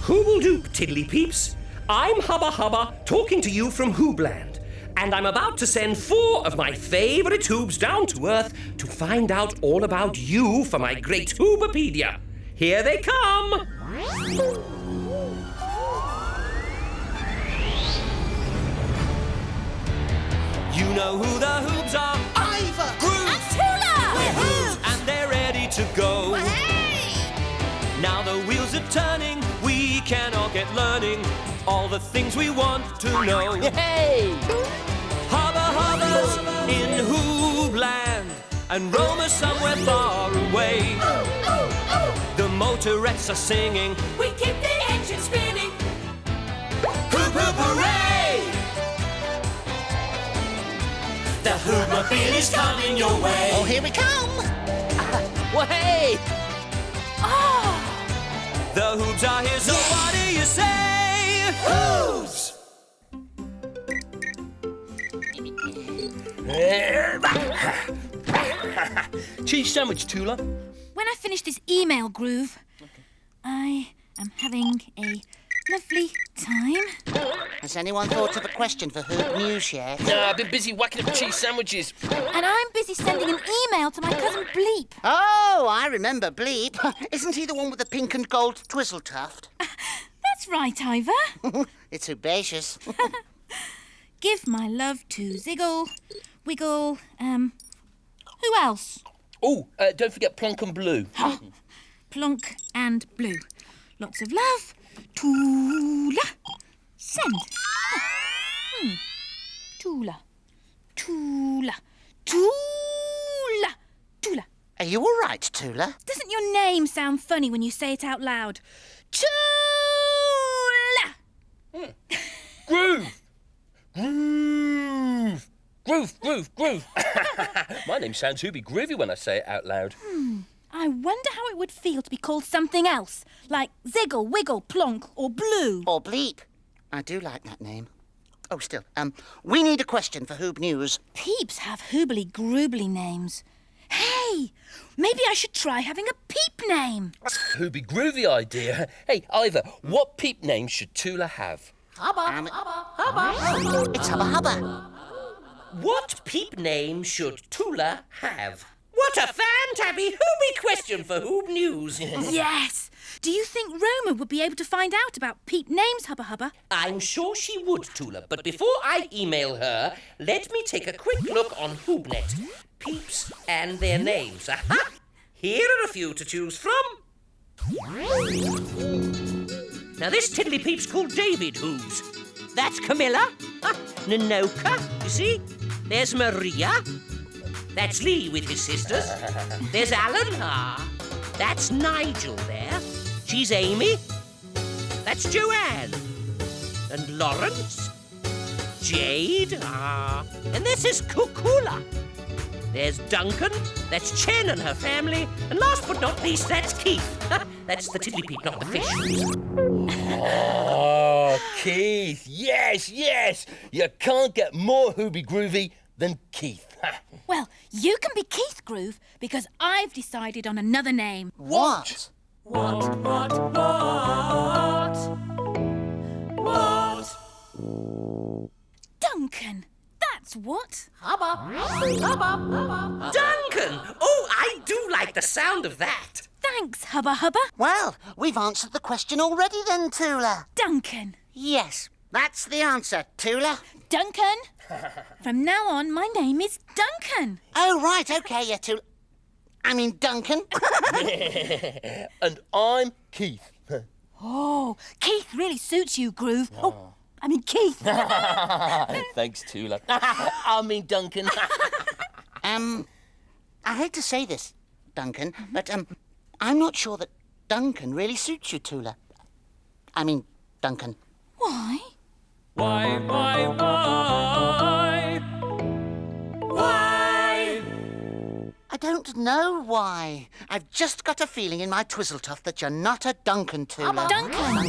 Hooble-doop, tiddly peeps. I'm Hubba Hubba, talking to you from Hoobland. And I'm about to send 4 of my favourite Hoobs down to Earth to find out all about you for my great Hoobapedia. Here they come! You know who the Hoobs are? Iver! Groove! And Tula! We're Hoobs! And they're ready to go. Well, hey! Now the wheels are turning, we can all get learning all the things we want to know. Hey! Hubba Hubba's in Hoobland, and Roma somewhere far away. The motorettes are singing, We keep the engine spinning. hoop hoop hooray! The Hoobmobile is coming your way. Oh, here we come! Well, hey! The Hoobs are here, so what do you say? Hoobs! Cheese sandwich, Tula. When I finish this email, Groove, I am having a lovely time. Has anyone thought of a question for Hoob News yet? No, I've been busy whacking up cheese sandwiches. And I'm busy sending an email to my cousin Bleep. Oh, I remember Bleep. Isn't he the one with the pink and gold twizzle tuft? That's right, Iver. It's herbaceous. Give my love to Ziggle, Wiggle, who else? Oh, don't forget Plonk and Blue. Plonk and Blue. Lots of love. Tula. Send. Tula. Tula. Tula. Tula. Are you all right, Tula? Doesn't your name sound funny when you say it out loud? Tula. Groove! Groove! Groove, groove, groove. My name sounds Hooby groovy when I say it out loud. I wonder how it would feel to be called something else, like Ziggle, Wiggle, Plonk, or Blue. Or Bleep. I do like that name. Oh, still, we need a question for Hoob News. Peeps have hoobly groobly names. Hey, maybe I should try having a Peep name. Hooby groovy idea. Hey, Iver, what Peep name should Tula have? Hubba, Hubba. It's Hubba Hubba. What Peep name should Tula have? What a fan-tabby Hooby question for Hoob News. Yes. Do you think Roma would be able to find out about Peep names, Hubba Hubba? I'm sure she would, Tula, but before I email her, let me take a quick look on HoobNet. Peeps and their names. Aha! Here are a few to choose from. Now this tiddly peep's called David Hoobs. That's Camilla. Nanoka, you see? There's Maria. That's Lee with his sisters. There's Alan. That's Nigel there. She's Amy. That's Joanne. And Lawrence. Jade. And this is Kukula. There's Duncan. That's Chen and her family. And last but not least, that's Keith. That's the tiddly peep, not the fish. Oh, Keith. Yes, yes. You can't get more Hooby groovy than Keith. Well, you can be Keith Groove because I've decided on another name. What? Duncan. That's what. Duncan! Oh, I do like the sound of that. Thanks, Hubba Hubba. Well, we've answered the question already then, Tula. Duncan. Yes, that's the answer, Tula. Duncan. From now on, my name is Duncan. Oh, right, OK, yeah, Tula. I mean, Duncan. And I'm Keith. Oh, Keith really suits you, Groove. Oh, I mean, Keith. Thanks, Tula. I mean, Duncan. I hate to say this, Duncan, but I'm not sure that Duncan really suits you, Tula. I mean, Duncan. Why? Why? I don't know why. I've just got a feeling in my twizzle-tuft that you're not a Duncan, Tula. Duncan.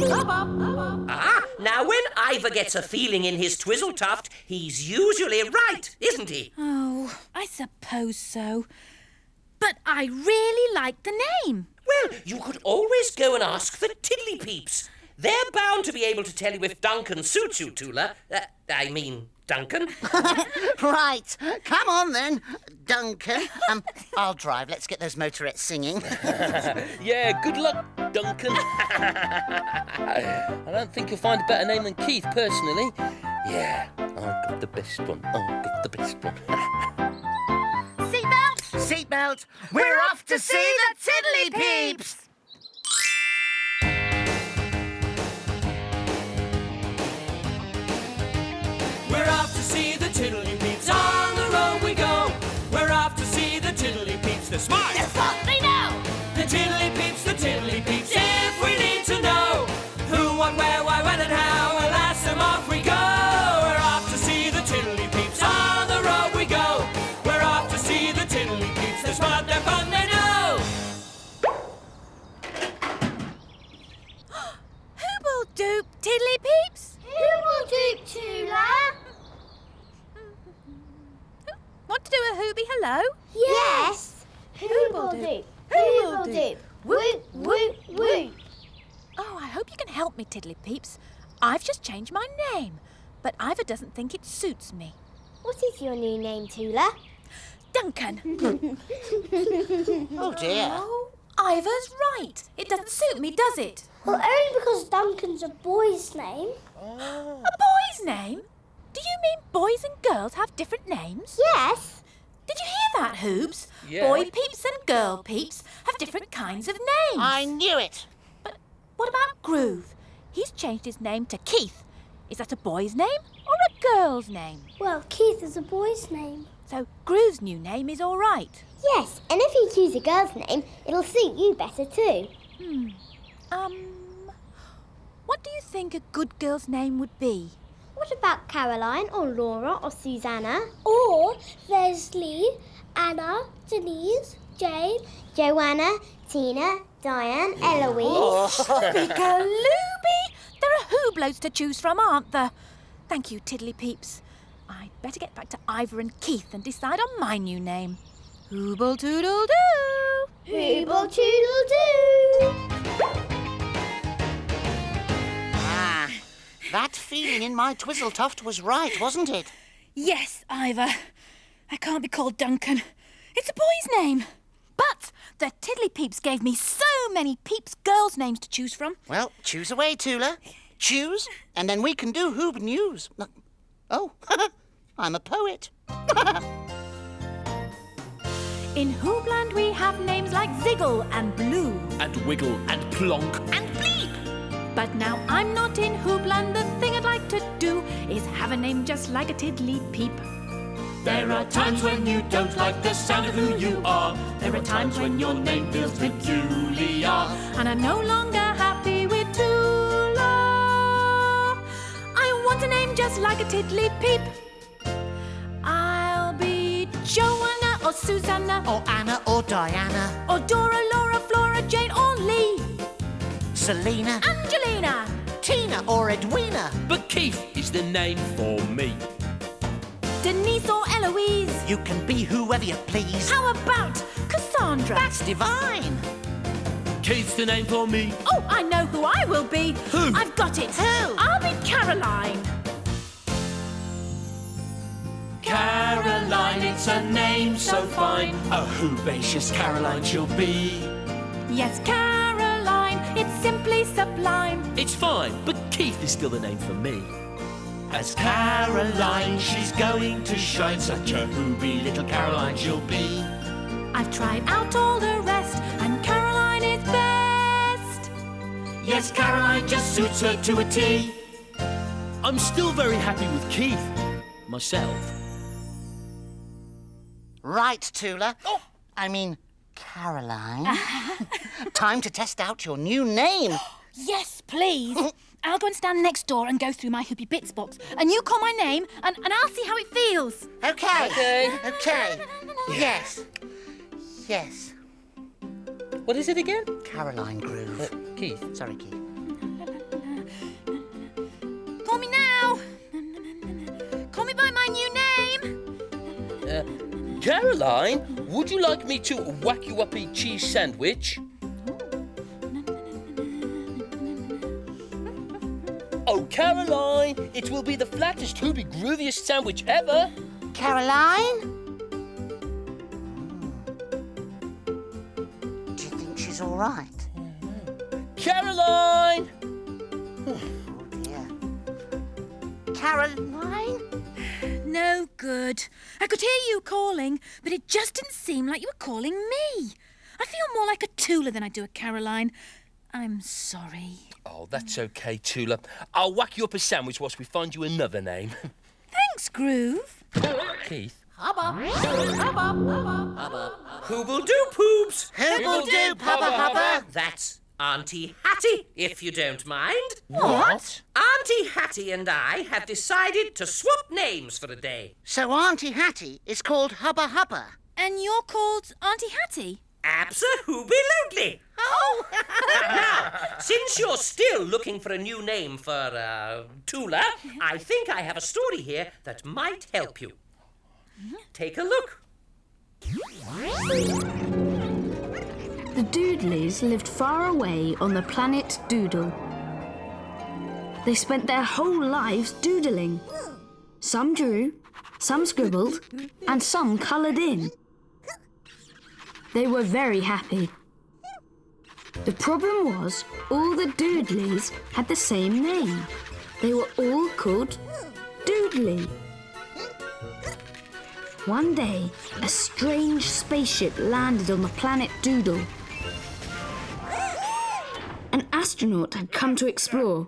Now when Iver gets a feeling in his twizzle-tuft, he's usually right, isn't he? Oh, I suppose so. But I really like the name. Well, you could always go and ask the Tiddly Peeps. They're bound to be able to tell you if Duncan suits you, Tula. I mean, Duncan. Right. Come on, then, Duncan. I'll drive. Let's get those motorettes singing. Yeah, good luck, Duncan. I don't think you'll find a better name than Keith, personally. Yeah, I've got the best one. I've got the best one. Seatbelt! Seatbelt. We're off to see the Tiddly Peeps. We're off to see the Tiddly Peeps. On the road we go. We're off to see the Tiddly Peeps. They're smart. That's what they know. The Tiddly Peeps, the Tiddly Peeps. If we need to know who, what, where, why, when, and how, we'll ask them. Off we go. We're off to see the Tiddly Peeps. On the road we go. We're off to see the Tiddly Peeps. They're smart, they're fun, they know. Hooble-doop, Tiddly Peeps. Hooble-doop, Tula. Want to do a Hoobie hello? Yes. Hooble-doop. Hooble-doop. Whoop, whoop, whoop. Oh, I hope you can help me, Tiddly Peeps. I've just changed my name, but Iver doesn't think it suits me. What is your new name, Tula? Duncan. Oh, dear. Oh, Iver's right. It doesn't suit me, does it? Well, only because Duncan's a boy's name. A boy's name? Do you mean boys and girls have different names? Yes. Did you hear that, Hoobs? Yeah. Boy Peeps and girl Peeps have different kinds of names. I knew it. But what about Groove? He's changed his name to Keith. Is that a boy's name or a girl's name? Well, Keith is a boy's name. So Groove's new name is all right. Yes, and if you choose a girl's name, it'll suit you better too. What do you think a good girl's name would be? What about Caroline or Laura or Susanna? Or Leslie, Anna, Denise, Jane, Joanna, Tina, Diane, Eloise. Peek-a-looby! There are hoobloads to choose from, aren't there? Thank you, Tiddly Peeps. I'd better get back to Iver and Keith and decide on my new name. Hooble-toodle-doo! Hooble-toodle-doo! Ah, that feeling in my twizzle-tuft was right, wasn't it? Yes, Iver. I can't be called Duncan. It's a boy's name. But the Tiddly Peeps gave me so many Peeps girls' names to choose from. Well, choose away, Tula. Choose, and then we can do Hoob News. Oh, I'm a poet. In Hoobland we have names like Ziggle and Blue And Wiggle and Plonk. and Bleep. But now I'm not in Hoobland. The thing I'd like to do is have a name just like a Tiddly Peep. There are times when you don't like the sound of who you are. There are times when your name feels peculiar. And I'm no longer happy with Tula. I want a name just like a Tiddly Peep. I'll be Joanna or Susanna Or Anna or Diana. or Dora, Laura, Flora, Jane or Lee, Selena. Angelina. Tina or Edwina. But Keith is the name for me. Denise or Eloise. You can be whoever you please. How about Cassandra? That's divine. Keith's the name for me. Oh, I know who I will be. Who? I've got it. Who? I'll be Caroline. Caroline, it's a name so fine. A hoobacious Caroline she'll be. Yes, Caroline, it's simply sublime. It's fine, but Keith is still the name for me. As Caroline, she's going to shine. Such a hooby little Caroline she'll be. I've tried out all the rest, and Caroline is best. Yes, Caroline just suits her to a T. I'm still very happy with Keith. Myself. Right, Tula. Oh, I mean, Caroline. Time to test out your new name. Yes, please. I'll go and stand next door and go through my Hoopy Bits box, and you call my name, and I'll see how it feels. Okay. Yes. Yes. What is it again? Caroline Groove. Keith. Sorry, Keith. Call me now. Call me by my new name. Caroline, would you like me to whack you up a cheese sandwich? Oh, Caroline, it will be the flattest, Hooby grooviest sandwich ever. Caroline? Do you think she's all right? Caroline! Oh, dear. Caroline? No good. I could hear you calling, but it just didn't seem like you were calling me. I feel more like a Tula than I do a Caroline. I'm sorry. Oh, that's okay, Tula. I'll whack you up a sandwich whilst we find you another name. Thanks, Groove. Keith? Hubba, hubba, hubba. Who'll do, Hoobs? Who'll do, Hubba Hubba? That's Auntie Hattie, if you don't mind. What? Auntie Hattie and I have decided to swap names for a day. So Auntie Hattie is called Hubba Hubba. And you're called Auntie Hattie? Abso-hoobie-loodly. Oh! Now, since you're still looking for a new name for, Tula, I think I have a story here that might help you. Take a look. The Doodleys lived far away on the planet Doodle. They spent their whole lives doodling. Some drew, some scribbled, and some coloured in. They were very happy. The problem was, all the Doodleys had the same name. They were all called Doodley. One day, a strange spaceship landed on the planet Doodle. An astronaut had come to explore.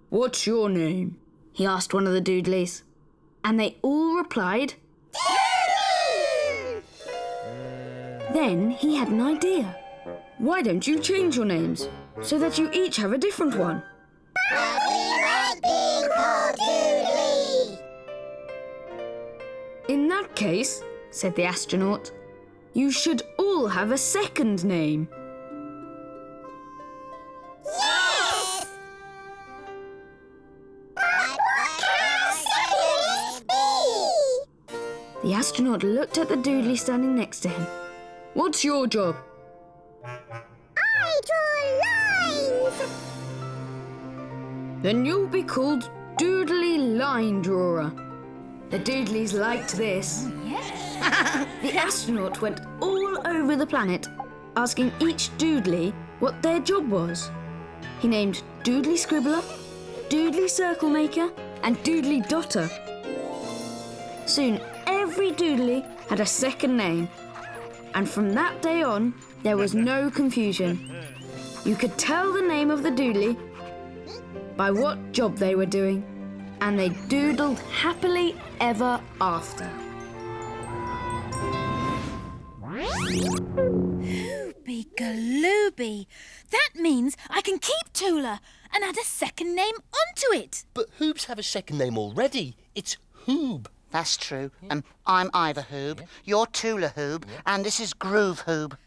"What's your name?" he asked one of the Doodleys. And they all replied, Doodley! Then he had an idea. "Why don't you change your names so that you each have a different one?" But we like being called Doodley. "In that case," said the astronaut, "you should all have a second name." Yes! But what can our second be? The astronaut looked at the Doodley standing next to him. "What's your job?" I draw lines. "Then you'll be called Doodley Line Drawer." The Doodleys liked this. The astronaut went all over the planet, asking each Doodley what their job was. He named Doodley Scribbler, Doodley Circle Maker, and Doodley Dotter. Soon, every Doodley had a second name. And from that day on, there was no confusion. You could tell the name of the Doodley by what job they were doing, and they doodled happily ever after. Hoobie galooby. That means I can keep Tula and add a second name onto it. But Hoobs have a second name already. It's Hoob. That's true. I'm Iver Hoob, you're Tula Hoob, and this is Groove Hoob.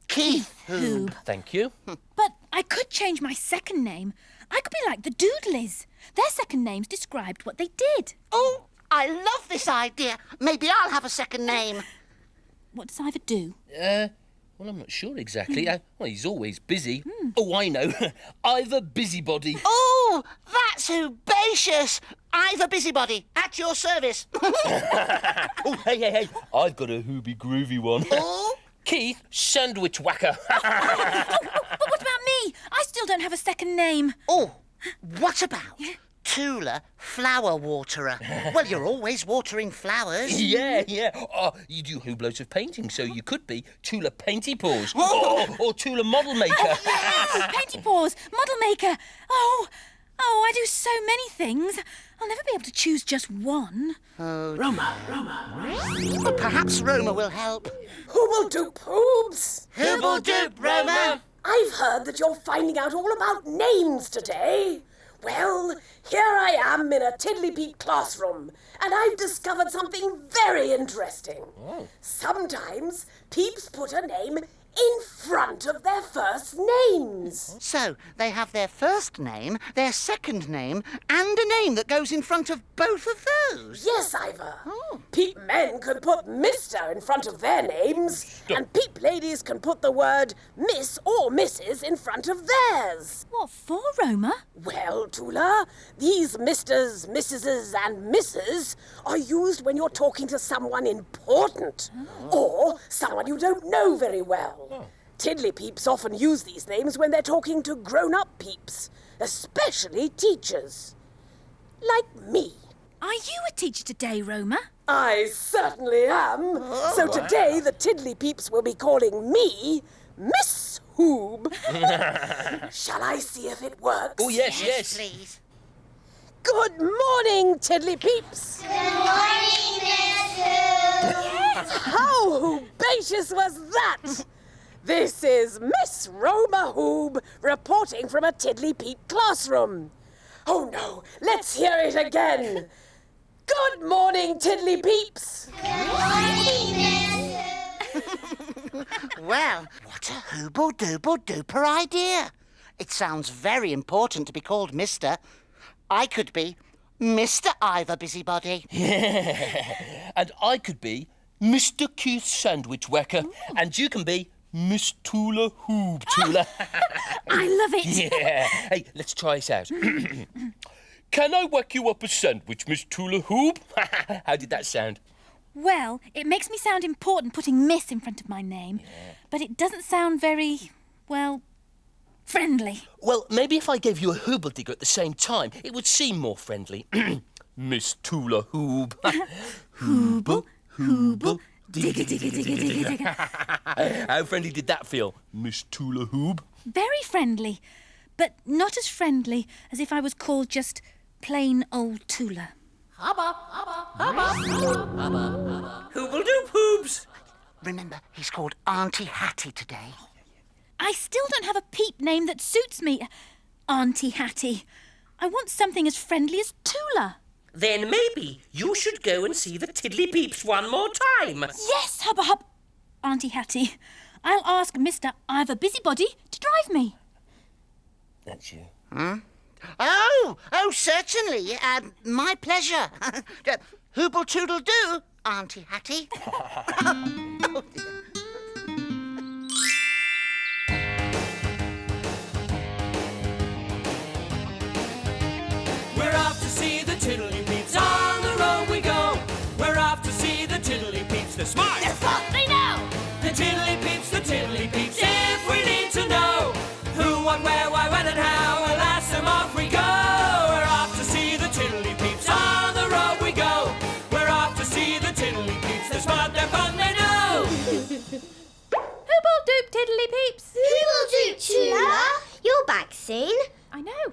Keith Hoob. Thank you. But I could change my second name. I could be like the Doodleys. Their second names described what they did. Oh, I love this idea. Maybe I'll have a second name. What does Iver do? Well, I'm not sure exactly. Well, he's always busy. Oh, I know. Iver Busybody. Oh, that's Hoobacious. Iver Busybody, at your service. Oh, hey. I've got a Hooby groovy one. Oh? Keith, Sandwich Whacker. But what about me? I still don't have a second name. Oh, what about Tula Flower Waterer? Well, you're always watering flowers. Yeah. Oh, you do Hoob loads of painting, so you could be Tula Painty Paws. Or Tula Model Maker. Yes, Painty Paws, Model Maker. Oh, I do so many things. I'll never be able to choose just one. Roma. Well, perhaps Roma will help. Who will do Hoobs? Who'll do, Roma? I've heard that you're finding out all about names today. Well, here I am in a Tiddly-Peep classroom, and I've discovered something very interesting. Sometimes Peeps put a name in front of their first names. So they have their first name, their second name, and a name that goes in front of both of those. Yes, Iver. Oh. Peep men can put Mr. in front of their names, and Peep ladies can put the word Miss or Mrs. in front of theirs. What for, Roma? Well, Tula, these Misters, Mrs. and Misses are used when you're talking to someone important or someone you don't know very well. Tiddly peeps often use these names when they're talking to grown-up peeps, especially teachers. Like me. Are you a teacher today, Roma? I certainly am. So today the Tiddly peeps will be calling me Miss Hoob. Shall I see if it works? Oh, yes. Please. Good morning, Tiddly peeps. Good morning, Miss Hoob. How hoobacious was that? This is Miss Roma Hoob reporting from a Tiddly Peep classroom. Oh no, let's hear it again. Good morning, Tiddly Peeps. Good morning, Miss Hoob. Well, what a hooble-dooble-duper idea. It sounds very important to be called Mr. I could be Mr. Iver Busybody. And I could be Mr. Keith Sandwich Whacker. And you can be Miss Tula Hoob Tula. I love it. Yeah. Hey, let's try this out. Can I whack you up a sandwich, Miss Tula Hoob? How did that sound? Well, it makes me sound important putting Miss in front of my name, but it doesn't sound very, well, friendly. Well, maybe if I gave you a hooble digger at the same time, it would seem more friendly. Miss Tula Hoob. Hooble, hooble, digger, digger, digger, digger, digger. How friendly did that feel, Miss Tula Hoob? Very friendly, but not as friendly as if I was called just plain old Tula. Hubba, hubba, hubba, hubba, hubba. Hooble-doop hoobs. Remember, he's called Auntie Hattie today. I still don't have a Peep name that suits me, Auntie Hattie. I want something as friendly as Tula. Then maybe you should go and see the Tiddly Peeps one more time. Yes, Hubba Hub. Auntie Hattie, I'll ask Mr. Iver Busybody to drive me. That's you. Oh, certainly. My pleasure. Hooble toodle do, Auntie Hattie. Oh, dear. We're off to see the Tiddly Peeps. On the road we go. We're off to see the Tiddly Peeps. They're smart. They're fun. They know. The Tiddly Peeps, the Tiddly Peeps. If we need to know who, what, where, why, when, and how, we'll ask them. Off we go. We're off to see the Tiddly Peeps. On the road we go. We're off to see the Tiddly Peeps. They're smart, they're fun, they know. Hooble doop tiddly peeps. Who will do, Tula? You're back soon. I know.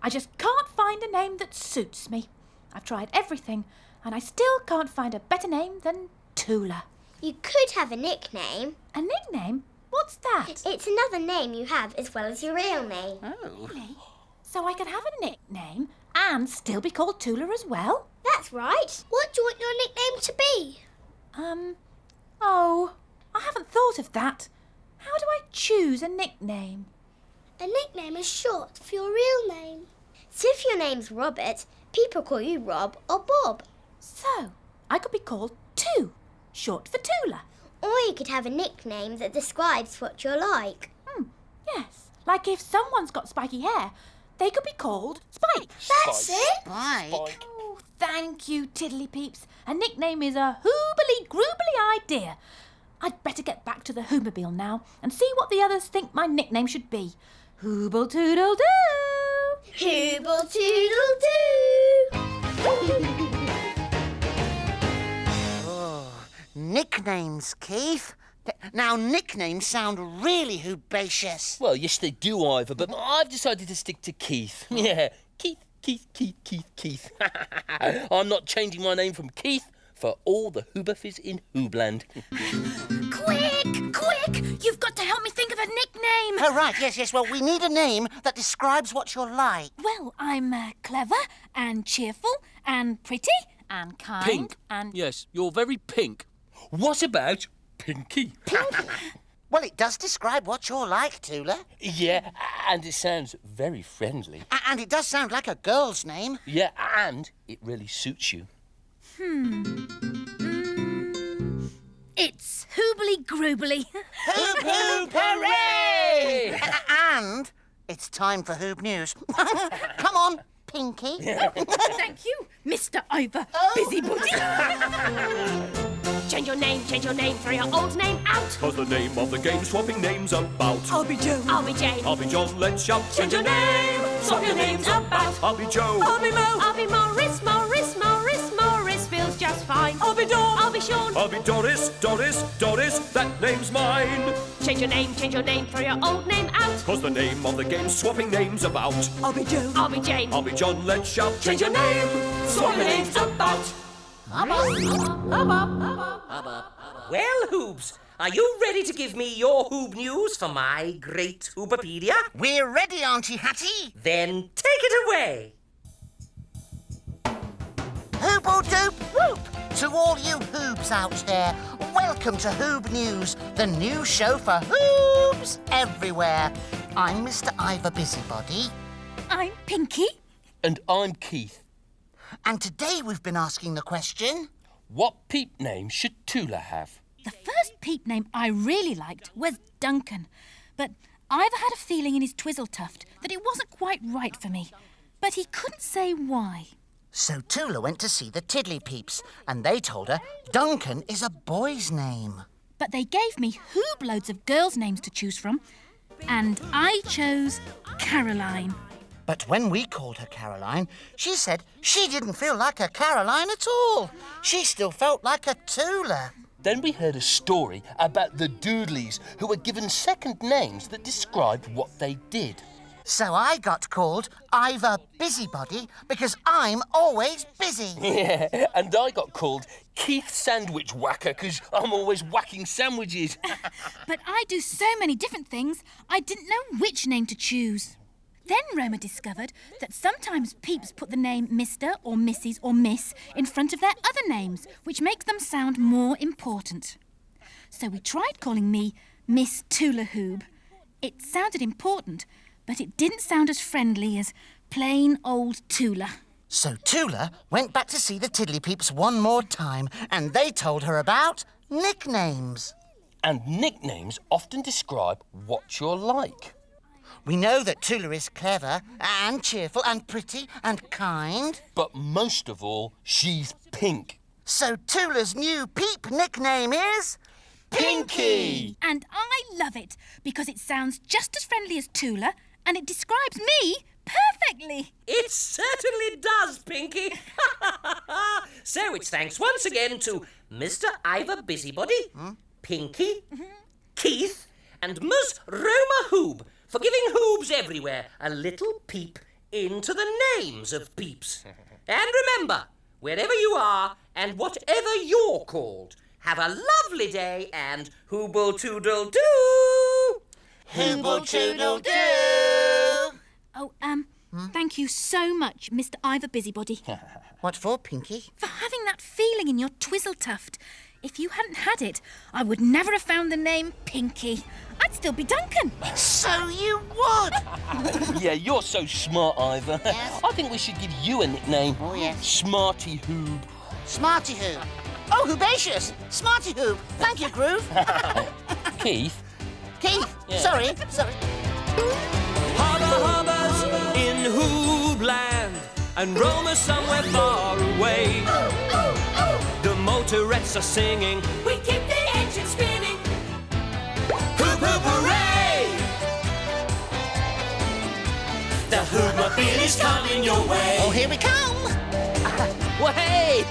I just can't find a name that suits me. I've tried everything, and I still can't find a better name than Tula. You could have a nickname. A nickname? What's that? It's another name you have as well as your real name. Really? So I could have a nickname and still be called Tula as well? That's right. What do you want your nickname to be? Oh, I haven't thought of that. How do I choose a nickname? A nickname is short for your real name. So if your name's Robert, people call you Rob or Bob. So, I could be called Two, short for Tula. Or you could have a nickname that describes what you're like. Yes, like if someone's got spiky hair, they could be called Spike. That's it. Spike. Oh, thank you, Tiddly Peeps. A nickname is a hoobly-groobly idea. I'd better get back to the Hoomobile now and see what the others think my nickname should be. Hooble-toodle-doo! Hooble toodle Nicknames, Keith. Now, nicknames sound really hoobacious. Well, yes, they do, Ivor, but I've decided to stick to Keith. Yeah, Keith. I'm not changing my name from Keith for all the Hoobafies in Hoobland. Quick! You've got to help me think of a nickname. Oh, right, yes. Well, we need a name that describes what you're like. Well, I'm clever and cheerful and pretty and kind Pink. and... Yes, you're very pink. What about Pinky? Well, it does describe what you're like, Tula. Yeah, and it sounds very friendly. And it does sound like a girl's name. Yeah, and it really suits you. It's Hoobly Groobly. Hoop, hoop, hooray! And it's time for Hoob News. Come on, Pinky. Thank you, Mr. Iver, busybody. Change your name, throw your old name out. 'Cause the name of the game swapping names about. I'll be Joe. I'll be Jane. I'll be John, let's shout. Change your name, swap your names about. I'll be Joe. I'll be Mo. I'll be Morris, Morris, Morris, Morris feels just fine. I'll be Dawn. I'll be Sean. I'll be Doris, Doris, Doris, that name's mine. Change your name, throw your old name out. 'Cause the name of the game swapping names about. I'll be Joe. I'll be Jane. I'll be John, let's shout. Change your name, swap your names about. Well, Hoobs, are you ready to give me your Hoob news for my great Hoobapedia? We're ready, Auntie Hattie. Then take it away. Hooble-doop whoop! To all you Hoobs out there, welcome to Hoob News, the new show for Hoobs everywhere. I'm Mr. Iver Busybody. I'm Pinky. And I'm Keith. And today we've been asking the question... What Peep name should Tula have? The first Peep name I really liked was Duncan. But Iver had a feeling in his twizzle tuft that it wasn't quite right for me. But he couldn't say why. So Tula went to see the Tiddly Peeps, and they told her Duncan is a boy's name. But they gave me hoob loads of girls' names to choose from. And I chose Caroline. But when we called her Caroline, she said she didn't feel like a Caroline at all. She still felt like a Tula. Then we heard a story about the Doodleys who were given second names that described what they did. So I got called Iver Busybody because I'm always busy. Yeah, and I got called Keith Sandwich Whacker because I'm always whacking sandwiches. But I do so many different things, I didn't know which name to choose. Then Roma discovered that sometimes Peeps put the name Mr. or Mrs. or Miss in front of their other names, which makes them sound more important. So we tried calling me Miss Tula Hoob. It sounded important, but it didn't sound as friendly as plain old Tula. So Tula went back to see the Tiddly Peeps one more time, and they told her about nicknames. And nicknames often describe what you're like. We know that Tula is clever and cheerful and pretty and kind. But most of all, she's pink. So Tula's new Peep nickname is... Pinky! And I love it because it sounds just as friendly as Tula and it describes me perfectly. It certainly does, Pinky. So it's thanks once again to Mr. Iver Busybody, Pinky, Keith, and Ms. Roma Hoob for giving Hoobs everywhere a little peep into the names of Peeps. And remember, wherever you are and whatever you're called, have a lovely day and hooble-toodle-doo! Hooble-toodle-doo! Oh, thank you so much, Mr. Iver Busybody. What for, Pinky? For having that feeling in your twizzle tuft. If you hadn't had it, I would never have found the name Pinky. I'd still be Duncan. So you would! Yeah, you're so smart, Iver. Yes. I think we should give you a nickname. Oh, yes. Smarty Hoob. Smarty Hoob. Oh, Hoobacious! Smarty Hoob. Thank you, Groove. Keith? Keith. Yeah. Sorry. Hubba Hubba's in Hoobland, and Roma somewhere far away. The motorettes are singing, We keep the engine spinning. hoop hoop hooray! The Hoobmobile is coming your way. Oh, here we come. Well, hey!